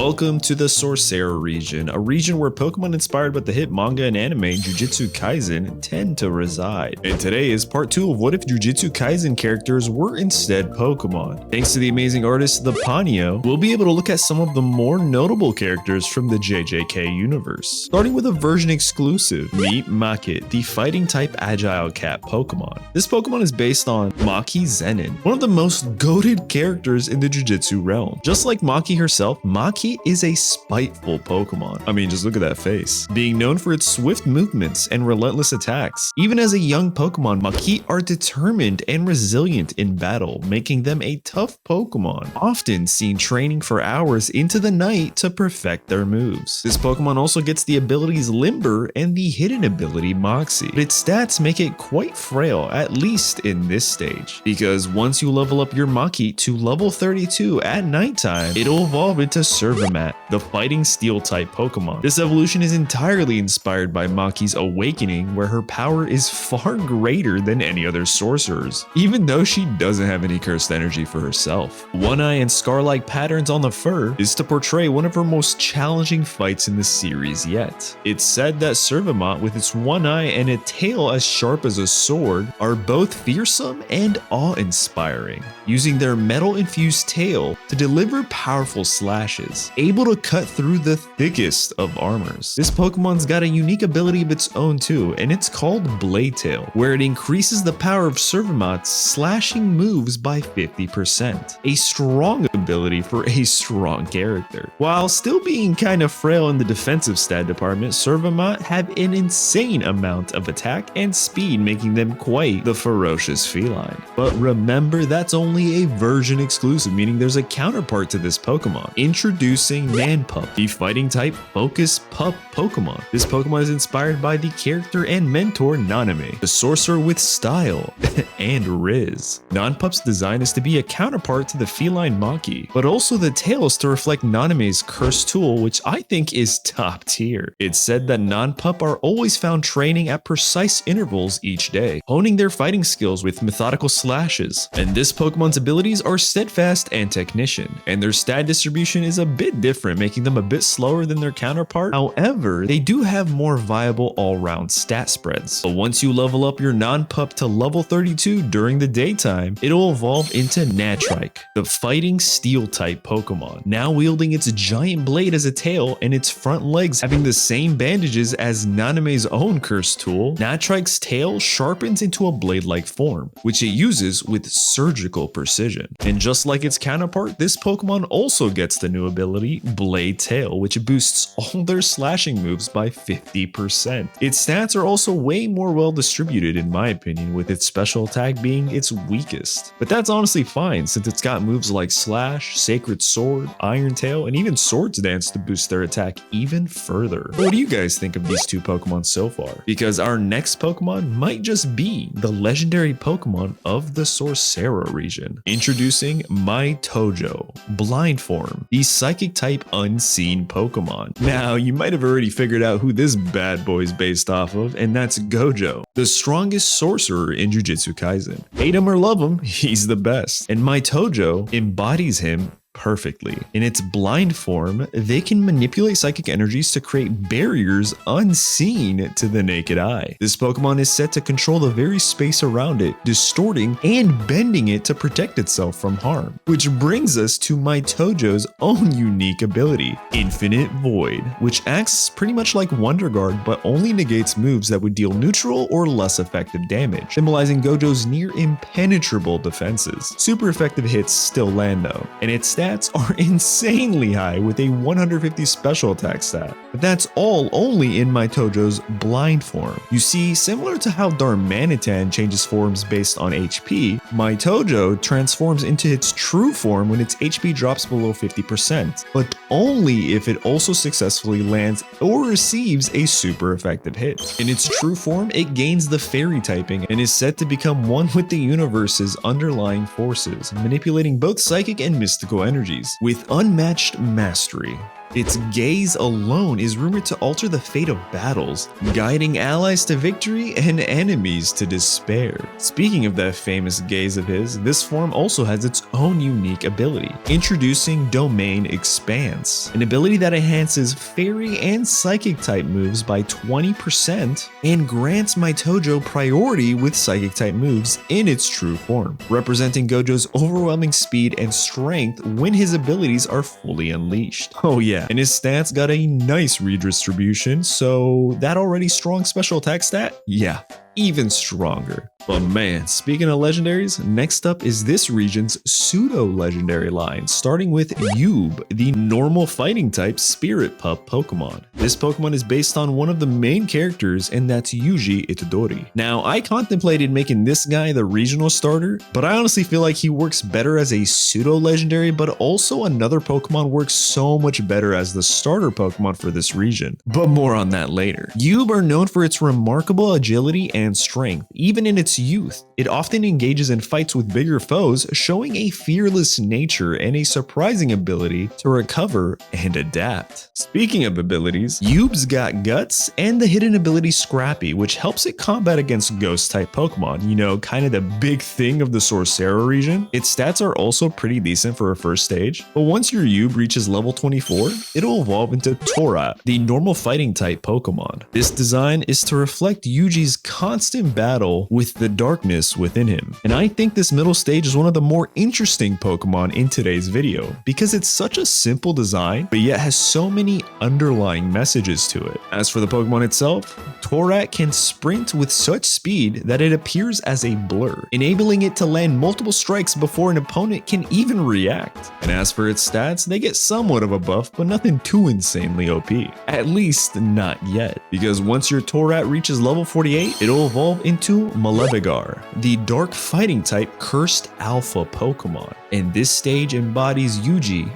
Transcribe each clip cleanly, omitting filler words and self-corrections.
Welcome to the Sorcerer region, a region where Pokemon inspired by the hit manga and anime Jujutsu Kaisen tend to reside. And today is part 2 of what if Jujutsu Kaisen characters were instead Pokemon. Thanks to the amazing artist thepanio, we'll be able to look at some of the more notable characters from the JJK universe. Starting with a version exclusive, meet Maki, the fighting type agile cat Pokemon. This Pokemon is based on Maki Zenin, one of the most goated characters in the Jujutsu realm. Just like Maki herself, Maki is a spiteful Pokemon. I mean, just look at that face. Being known for its swift movements and relentless attacks. Even as a young Pokemon, Maki are determined and resilient in battle, making them a tough Pokemon, often seen training for hours into the night to perfect their moves. This Pokemon also gets the abilities Limber and the hidden ability Moxie, but its stats make it quite frail, at least in this stage, because once you level up your Maki to level 32 at nighttime, it'll evolve into Servamat, the fighting steel type Pokemon. This evolution is entirely inspired by Maki's awakening, where her power is far greater than any other sorcerers, even though she doesn't have any cursed energy for herself. One eye and scar-like patterns on the fur is to portray one of her most challenging fights in the series yet. It's said that Servamat, with its one eye and a tail as sharp as a sword, are both fearsome and awe-inspiring, using their metal-infused tail to deliver powerful slashes, able to cut through the thickest of armors. This Pokemon's got a unique ability of its own too, and it's called Blade Tail, where it increases the power of Servamat's slashing moves by 50%. A strong ability for a strong character. While still being kind of frail in the defensive stat department, Servamat have an insane amount of attack and speed, making them quite the ferocious feline. But remember, that's only a version exclusive, meaning there's a counterpart to this Pokemon. Introducing Nanpup, the fighting type focus pup Pokemon. This Pokemon is inspired by the character and mentor Nanami, the sorcerer with style and riz. Nanpup's design is to be a counterpart to the feline Maki, but also the tail is to reflect Nanami's cursed tool, which I think is top tier. It's said that Nanpup are always found training at precise intervals each day, honing their fighting skills with methodical slashes. And this Pokemon's abilities are steadfast and technician, and their stat distribution is a bit different, making them a bit slower than their counterpart. However, they do have more viable all-round stat spreads. But once you level up your Nanpup to level 32 during the daytime, it'll evolve into Natrike, the fighting steel type Pokemon, now wielding its giant blade as a tail and its front legs having the same bandages as Nanami's own cursed tool. Natrike's tail sharpens into a blade-like form, which it uses with surgical precision. And just like its counterpart, this Pokemon also gets the new ability Blade Tail, which boosts all their slashing moves by 50%. Its stats are also way more well distributed in my opinion, with its special attack being its weakest. But that's honestly fine, since it's got moves like Slash, Sacred Sword, Iron Tail, and even Swords Dance to boost their attack even further. But what do you guys think of these two Pokemon so far? Because our next Pokemon might just be the legendary Pokemon of the Sorcerer region. Introducing Tojo, Blind Form, the psychic type unseen Pokemon. Now, you might have already figured out who this bad boy is based off of, and that's Gojo, the strongest sorcerer in Jujutsu Kaisen. Hate him or love him, he's the best. And Tojo embodies him perfectly. In its blind form, they can manipulate psychic energies to create barriers unseen to the naked eye. This Pokemon is set to control the very space around it, distorting and bending it to protect itself from harm. Which brings us to Tojo's own unique ability, Infinite Void, which acts pretty much like Wonder Guard, but only negates moves that would deal neutral or less effective damage, symbolizing Gojo's near impenetrable defenses. Super effective hits still land though, and its stats are insanely high with a 150 special attack stat. But that's all only in Tojo's blind form. You see, similar to how Darmanitan changes forms based on HP, Tojo transforms into its true form when its HP drops below 50%, but only if it also successfully lands or receives a super effective hit. In its true form, it gains the fairy typing and is set to become one with the universe's underlying forces, manipulating both psychic and mystical energies with unmatched mastery. Its gaze alone is rumored to alter the fate of battles, guiding allies to victory and enemies to despair. Speaking of that famous gaze of his, this form also has its own unique ability, introducing Domain Expanse, an ability that enhances fairy and psychic type moves by 20% and grants Maitojo priority with psychic type moves in its true form, representing Gojo's overwhelming speed and strength when his abilities are fully unleashed. Oh yeah, and his stats got a nice redistribution, so that already strong special attack stat? Yeah, even stronger. But man, speaking of legendaries, next up is this region's pseudo-legendary line, starting with Yub, the normal fighting type spirit pup Pokemon. This Pokemon is based on one of the main characters, and that's Yuji Itadori. Now, I contemplated making this guy the regional starter, but I honestly feel like he works better as a pseudo-legendary, but also another Pokemon works so much better as the starter Pokemon for this region. But more on that later. Yub are known for its remarkable agility and strength, even in its youth. It often engages in fights with bigger foes, showing a fearless nature and a surprising ability to recover and adapt. Speaking of abilities, Yub's got Guts and the hidden ability Scrappy, which helps it combat against ghost-type Pokemon, you know, kind of the big thing of the Sorcerer region. Its stats are also pretty decent for a first stage, but once your Yub reaches level 24, it'll evolve into Torat, the normal fighting type Pokemon. This design is to reflect Yuji's constant battle with the darkness within him. And I think this middle stage is one of the more interesting Pokemon in today's video because it's such a simple design, but yet has so many underlying messages to it. As for the Pokemon itself, Torat can sprint with such speed that it appears as a blur, enabling it to land multiple strikes before an opponent can even react. And as for its stats, they get somewhat of a buff, but nothing too insanely OP. At least not yet, because once your Torat reaches level 48, it'll evolve into Malevigar, the dark fighting type cursed alpha Pokemon. And this stage embodies Yuji,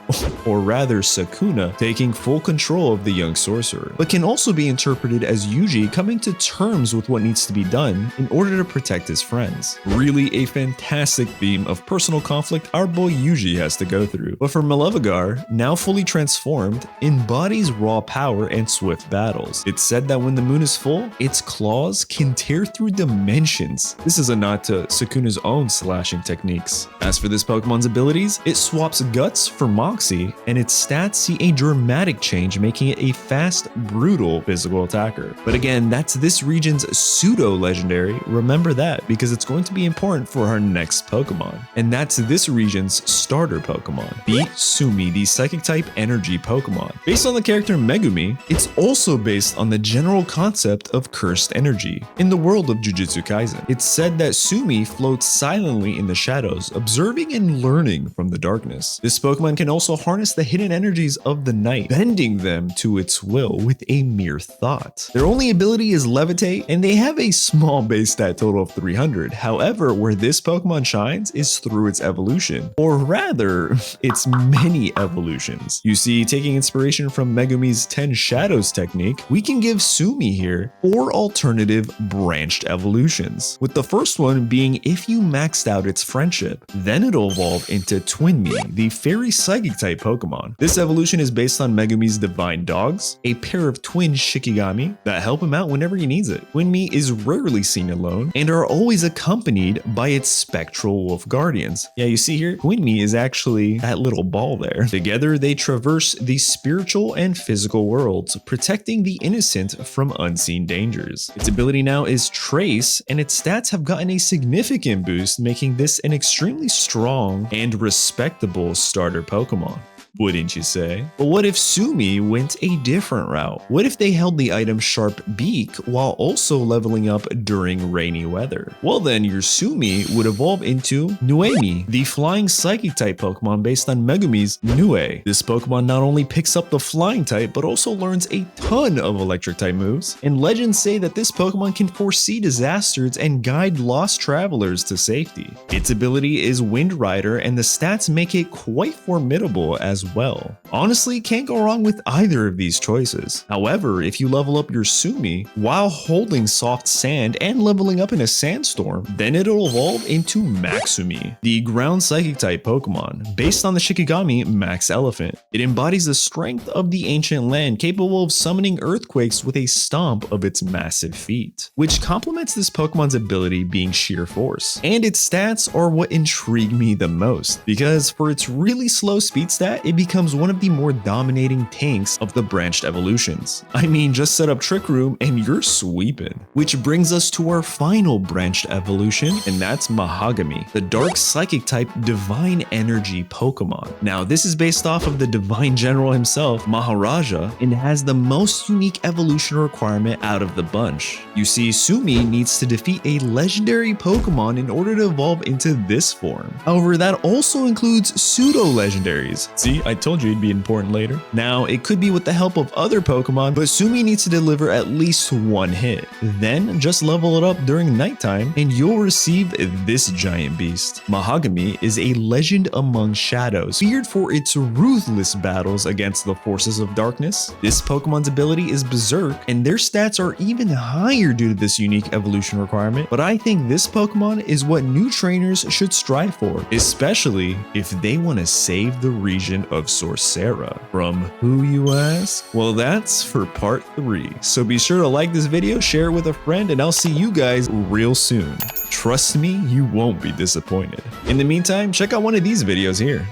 or rather Sukuna, taking full control of the young sorcerer, but can also be interpreted as Yuji coming to terms with what needs to be done in order to protect his friends. Really a fantastic theme of personal conflict our boy Yuji has to go through. But for Malevigar, now fully transformed, embodies raw power and swift battles. It's said that when the moon is full, its claws can tear through dimensions. This is a nod to Sukuna's own slashing techniques. As for this Pokemon's abilities, it swaps Guts for Moxie, and its stats see a dramatic change, making it a fast, brutal physical attacker. But again, that's this region's pseudo-legendary. Remember that, because it's going to be important for our next Pokemon. And that's this region's starter Pokemon, the Sumi, the Psychic-type energy Pokemon. Based on the character Megumi, it's also based on the general concept of cursed energy in the world of Jujutsu Kaisen. It's said that Sumi floats silently in the shadows, observing and learning from the darkness. This Pokemon can also harness the hidden energies of the night, bending them to its will with a mere thought. Their only ability is Levitate, and they have a small base stat total of 300. However, where this Pokemon shines is through its evolution, or rather, its many evolutions. You see, taking inspiration from Megumi's 10 Shadows technique, we can give Sumi here 4 alternative branched evolutions, with the first one being if you maxed out its friendship. Then it'll evolve into Twinme, the fairy psychic type Pokemon. This evolution is based on Megumi's divine dogs, a pair of twin Shikigami that help him out whenever he needs it. Twinme is rarely seen alone and are always accompanied by its spectral wolf guardians. Yeah, you see here, Twinme is actually that little ball there. Together, they traverse the spiritual and physical worlds, protecting the innocent from unseen dangers. Its ability now is Trace, and its stats have gotten a significant boost, making this an extremely strong and respectable starter Pokemon. Wouldn't you say? But what if Sumi went a different route? What if they held the item Sharp Beak while also leveling up during rainy weather? Well then, your Sumi would evolve into Nuemi, the flying psychic type Pokemon based on Megumi's Nue. This Pokemon not only picks up the flying type, but also learns a ton of electric type moves, and legends say that this Pokemon can foresee disasters and guide lost travelers to safety. Its ability is Wind Rider, and the stats make it quite formidable as well. Honestly, can't go wrong with either of these choices. However, if you level up your Sumi while holding soft sand and leveling up in a sandstorm, then it'll evolve into Maxumi, the ground psychic type Pokemon, based on the Shikigami Max Elephant. It embodies the strength of the ancient land, capable of summoning earthquakes with a stomp of its massive feet, which complements this Pokemon's ability being sheer force. And its stats are what intrigue me the most, because for its really slow speed stat, it becomes one of the more dominating tanks of the branched evolutions. I mean, just set up Trick Room and you're sweeping. Which brings us to our final branched evolution, and that's Mahogany, the dark psychic type divine energy Pokemon. Now, this is based off of the divine general himself, Maharaja, and has the most unique evolution requirement out of the bunch. You see, Sumi needs to defeat a legendary Pokemon in order to evolve into this form. However, that also includes pseudo-legendaries. See, I told you it'd be important later. Now, it could be with the help of other Pokemon, but Sumi needs to deliver at least one hit. Then, just level it up during nighttime, and you'll receive this giant beast. Mahogany is a legend among shadows, feared for its ruthless battles against the forces of darkness. This Pokemon's ability is Berserk, and their stats are even higher due to this unique evolution requirement, but I think this Pokemon is what new trainers should strive for, especially if they want to save the region of Sorcera. From who, you ask? Well, that's for part 3. So be sure to like this video, share it with a friend, and I'll see you guys real soon. Trust me, you won't be disappointed. In the meantime, check out one of these videos here.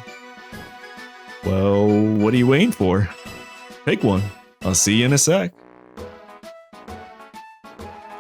Well, what are you waiting for? Pick one. I'll see you in a sec.